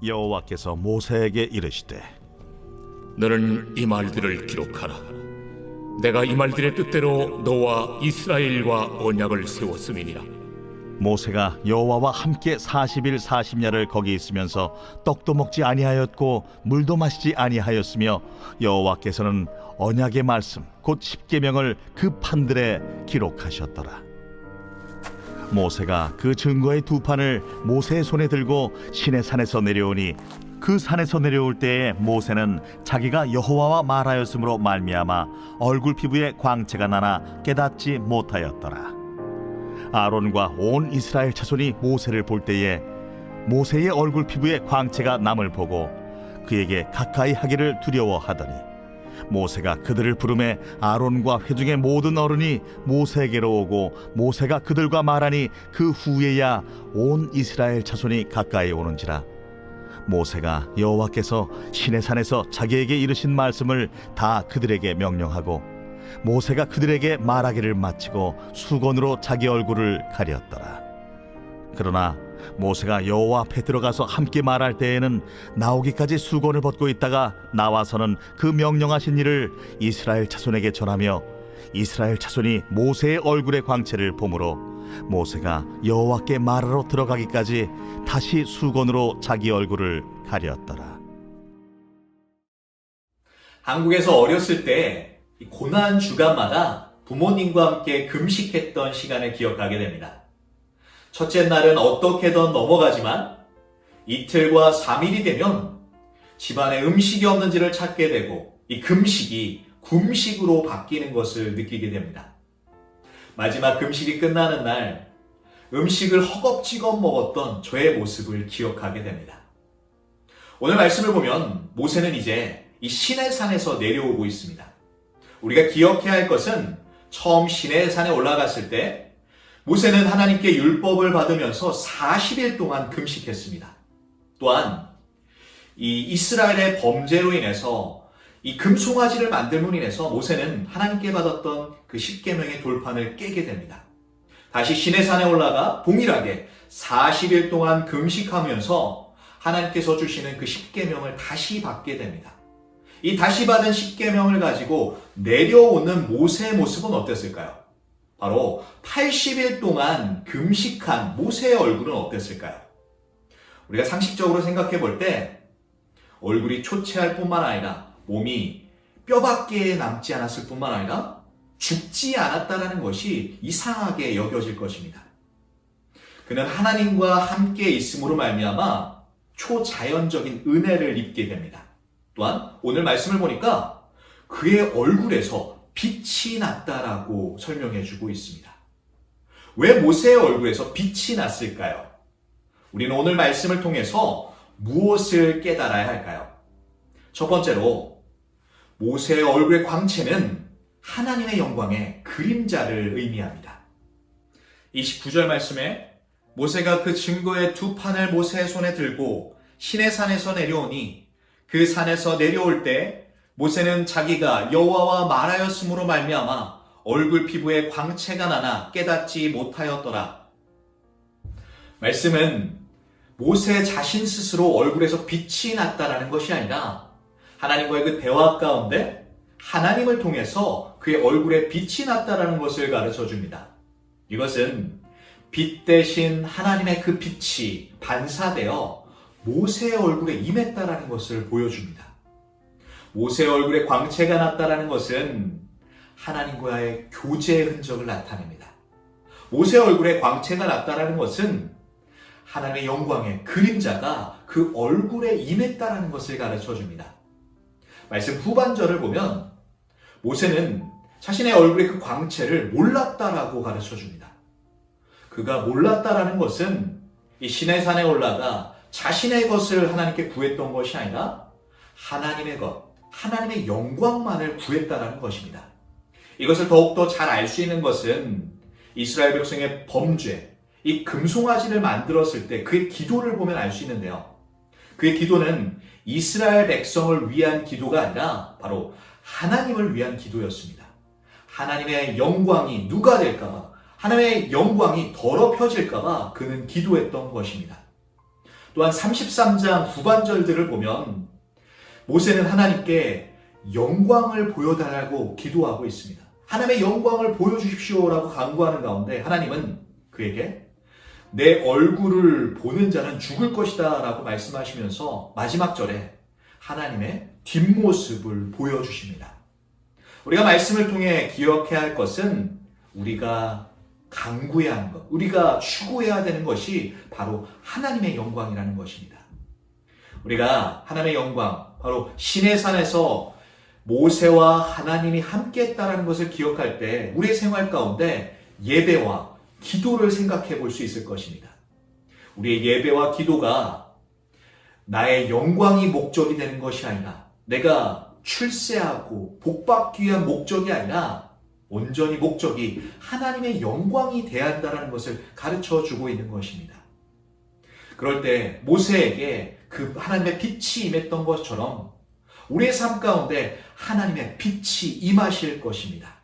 여호와께서 모세에게 이르시되 너는 이 말들을 기록하라. 내가 이 말들의 뜻대로 너와 이스라엘과 언약을 세웠음이니라. 모세가 여호와와 함께 40일 40야를 거기 있으면서 떡도 먹지 아니하였고 물도 마시지 아니하였으며 여호와께서는 언약의 말씀 곧 십계명을 그 판들에 기록하셨더라. 모세가 그 증거의 두 판을 모세의 손에 들고 시내산에서 내려오니 그 산에서 내려올 때에 모세는 자기가 여호와와 말하였으므로 말미암아 얼굴 피부에 광채가 나나 깨닫지 못하였더라. 아론과 온 이스라엘 자손이 모세를 볼 때에 모세의 얼굴 피부에 광채가 남을 보고 그에게 가까이 하기를 두려워하더니 모세가 그들을 부르매 아론과 회중의 모든 어른이 모세에게로 오고 모세가 그들과 말하니 그 후에야 온 이스라엘 자손이 가까이 오는지라. 모세가 여호와께서 시내산에서 자기에게 이르신 말씀을 다 그들에게 명령하고 모세가 그들에게 말하기를 마치고 수건으로 자기 얼굴을 가렸더라. 그러나 모세가 여호와 앞에 들어가서 함께 말할 때에는 나오기까지 수건을 벗고 있다가 나와서는 그 명령하신 일을 이스라엘 자손에게 전하며 이스라엘 자손이 모세의 얼굴의 광채를 보므로 모세가 여호와께 말하러 들어가기까지 다시 수건으로 자기 얼굴을 가렸더라. 한국에서 어렸을 때 고난 주간마다 부모님과 함께 금식했던 시간을 기억하게 됩니다. 첫째 날은 어떻게든 넘어가지만 이틀과 3일이 되면 집안에 음식이 없는지를 찾게 되고 이 금식이 굶식으로 바뀌는 것을 느끼게 됩니다. 마지막 금식이 끝나는 날 음식을 허겁지겁 먹었던 저의 모습을 기억하게 됩니다. 오늘 말씀을 보면 모세는 이제 이 시내산에서 내려오고 있습니다. 우리가 기억해야 할 것은 처음 시내산에 올라갔을 때 모세는 하나님께 율법을 받으면서 40일 동안 금식했습니다. 또한 이 이스라엘의 범죄로 인해서 이 금송아지를 만들므로 인해서 모세는 하나님께 받았던 그 십계명의 돌판을 깨게 됩니다. 다시 시내산에 올라가 동일하게 40일 동안 금식하면서 하나님께서 주시는 그 십계명을 다시 받게 됩니다. 이 다시 받은 십계명을 가지고 내려오는 모세의 모습은 어땠을까요? 바로 80일 동안 금식한 모세의 얼굴은 어땠을까요? 우리가 상식적으로 생각해 볼 때 얼굴이 초췌할 뿐만 아니라 몸이 뼈밖에 남지 않았을 뿐만 아니라 죽지 않았다는 것이 이상하게 여겨질 것입니다. 그는 하나님과 함께 있음으로 말미암아 초자연적인 은혜를 입게 됩니다. 또한 오늘 말씀을 보니까 그의 얼굴에서 빛이 났다라고 설명해 주고 있습니다. 왜 모세의 얼굴에서 빛이 났을까요? 우리는 오늘 말씀을 통해서 무엇을 깨달아야 할까요? 첫 번째로 모세의 얼굴의 광채는 하나님의 영광의 그림자를 의미합니다. 29절 말씀에 모세가 그 증거의 두 판을 모세의 손에 들고 시내산에서 내려오니 그 산에서 내려올 때 모세는 자기가 여호와와 말하였으므로 말미암아 얼굴 피부에 광채가 나나 깨닫지 못하였더라. 말씀은 모세 자신 스스로 얼굴에서 빛이 났다라는 것이 아니라 하나님과의 그 대화 가운데 하나님을 통해서 그의 얼굴에 빛이 났다라는 것을 가르쳐 줍니다. 이것은 빛 대신 하나님의 그 빛이 반사되어 모세의 얼굴에 임했다라는 것을 보여줍니다. 모세의 얼굴에 광채가 났다라는 것은 하나님과의 교제의 흔적을 나타냅니다. 모세의 얼굴에 광채가 났다라는 것은 하나님의 영광의 그림자가 그 얼굴에 임했다라는 것을 가르쳐 줍니다. 말씀 후반절을 보면 모세는 자신의 얼굴의 그 광채를 몰랐다라고 가르쳐 줍니다. 그가 몰랐다라는 것은 이 시내산에 올라가 자신의 것을 하나님께 구했던 것이 아니라 하나님의 것, 하나님의 영광만을 구했다라는 것입니다. 이것을 더욱더 잘 알 수 있는 것은 이스라엘 백성의 범죄, 이 금송아지를 만들었을 때 그의 기도를 보면 알 수 있는데요. 그의 기도는 이스라엘 백성을 위한 기도가 아니라 바로 하나님을 위한 기도였습니다. 하나님의 영광이 누가 될까봐, 하나님의 영광이 더럽혀질까봐 그는 기도했던 것입니다. 또한 33장 후반절들을 보면 모세는 하나님께 영광을 보여달라고 기도하고 있습니다. 하나님의 영광을 보여주십시오라고 간구하는 가운데 하나님은 그에게 내 얼굴을 보는 자는 죽을 것이다 라고 말씀하시면서 마지막 절에 하나님의 뒷모습을 보여주십니다. 우리가 말씀을 통해 기억해야 할 것은 우리가 간구해야 하는 것, 우리가 추구해야 되는 것이 바로 하나님의 영광이라는 것입니다. 우리가 하나님의 영광, 바로 시내 산에서 모세와 하나님이 함께 했다는 것을 기억할 때 우리의 생활 가운데 예배와 기도를 생각해 볼 수 있을 것입니다. 우리의 예배와 기도가 나의 영광이 목적이 되는 것이 아니라 내가 출세하고 복받기 위한 목적이 아니라 온전히 목적이 하나님의 영광이 돼야 한다는 것을 가르쳐 주고 있는 것입니다. 그럴 때 모세에게 그 하나님의 빛이 임했던 것처럼 우리의 삶 가운데 하나님의 빛이 임하실 것입니다.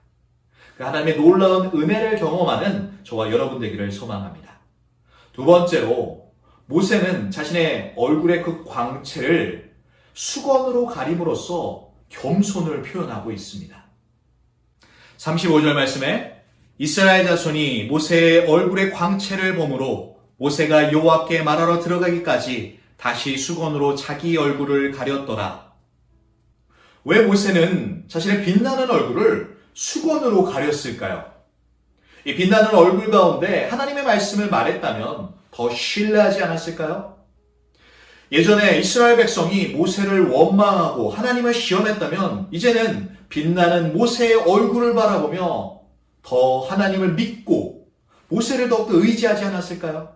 그 하나님의 놀라운 은혜를 경험하는 저와 여러분 되기를 소망합니다. 두 번째로 모세는 자신의 얼굴의 그 광채를 수건으로 가림으로써 겸손을 표현하고 있습니다. 35절 말씀에 이스라엘 자손이 모세의 얼굴의 광채를 보므로 모세가 여호와께 말하러 들어가기까지 다시 수건으로 자기 얼굴을 가렸더라. 왜 모세는 자신의 빛나는 얼굴을 수건으로 가렸을까요? 이 빛나는 얼굴 가운데 하나님의 말씀을 말했다면 더 신뢰하지 않았을까요? 예전에 이스라엘 백성이 모세를 원망하고 하나님을 시험했다면 이제는 빛나는 모세의 얼굴을 바라보며 더 하나님을 믿고 모세를 더욱더 의지하지 않았을까요?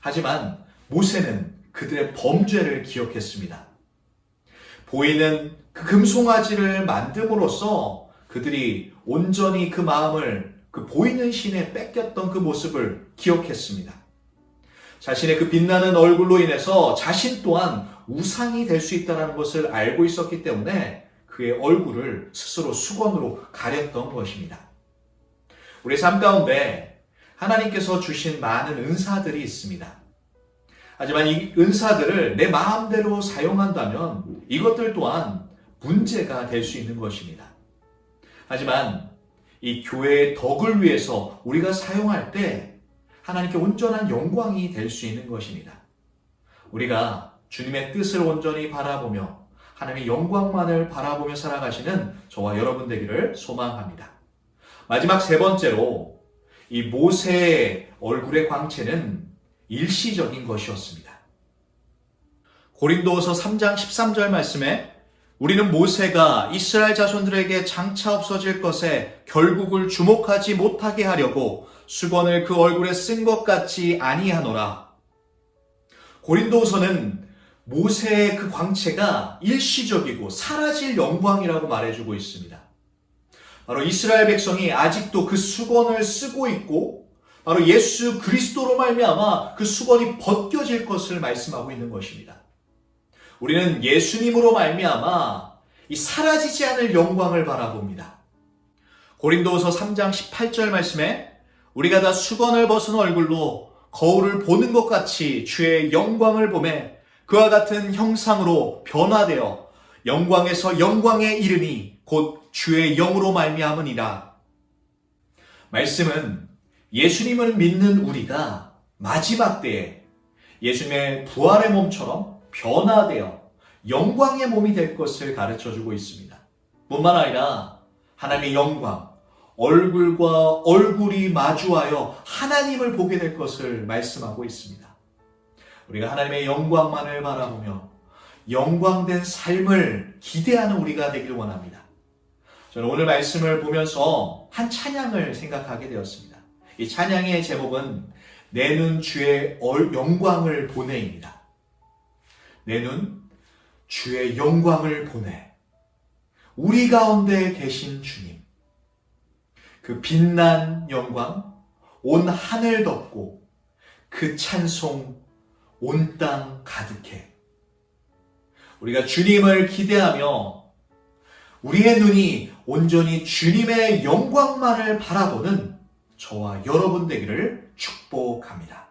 하지만 모세는 그들의 범죄를 기억했습니다. 보이는 그 금송아지를 만듦으로써 그들이 온전히 그 마음을 그 보이는 신에 뺏겼던 그 모습을 기억했습니다. 자신의 그 빛나는 얼굴로 인해서 자신 또한 우상이 될 수 있다는 것을 알고 있었기 때문에 그의 얼굴을 스스로 수건으로 가렸던 것입니다. 우리 삶 가운데 하나님께서 주신 많은 은사들이 있습니다. 하지만 이 은사들을 내 마음대로 사용한다면 이것들 또한 문제가 될 수 있는 것입니다. 하지만 이 교회의 덕을 위해서 우리가 사용할 때 하나님께 온전한 영광이 될 수 있는 것입니다. 우리가 주님의 뜻을 온전히 바라보며 하나님의 영광만을 바라보며 살아가시는 저와 여러분 되기를 소망합니다. 마지막 세 번째로 이 모세의 얼굴의 광채는 일시적인 것이었습니다. 고린도후서 3장 13절 말씀에 우리는 모세가 이스라엘 자손들에게 장차 없어질 것에 결국을 주목하지 못하게 하려고 수건을 그 얼굴에 쓴 것 같지 아니하노라. 고린도후서는 모세의 그 광채가 일시적이고 사라질 영광이라고 말해주고 있습니다. 바로 이스라엘 백성이 아직도 그 수건을 쓰고 있고 바로 예수 그리스도로 말미암아 그 수건이 벗겨질 것을 말씀하고 있는 것입니다. 우리는 예수님으로 말미암아 이 사라지지 않을 영광을 바라봅니다. 고린도후서 3장 18절 말씀에 우리가 다 수건을 벗은 얼굴로 거울을 보는 것 같이 주의 영광을 보매 그와 같은 형상으로 변화되어 영광에서 영광에 이르니 곧 주의 영으로 말미암으니라. 말씀은 예수님을 믿는 우리가 마지막 때에 예수님의 부활의 몸처럼 변화되어 영광의 몸이 될 것을 가르쳐주고 있습니다. 뿐만 아니라 하나님의 영광, 얼굴과 얼굴이 마주하여 하나님을 보게 될 것을 말씀하고 있습니다. 우리가 하나님의 영광만을 바라보며 영광된 삶을 기대하는 우리가 되기를 원합니다. 저는 오늘 말씀을 보면서 한 찬양을 생각하게 되었습니다. 이 찬양의 제목은 내 눈 주의 영광을 보내입니다. 내 눈 주의 영광을 보내. 우리 가운데 계신 주님. 그 빛난 영광, 온 하늘 덮고 그 찬송 온 땅 가득해. 우리가 주님을 기대하며 우리의 눈이 온전히 주님의 영광만을 바라보는 저와 여러분 되기를 축복합니다.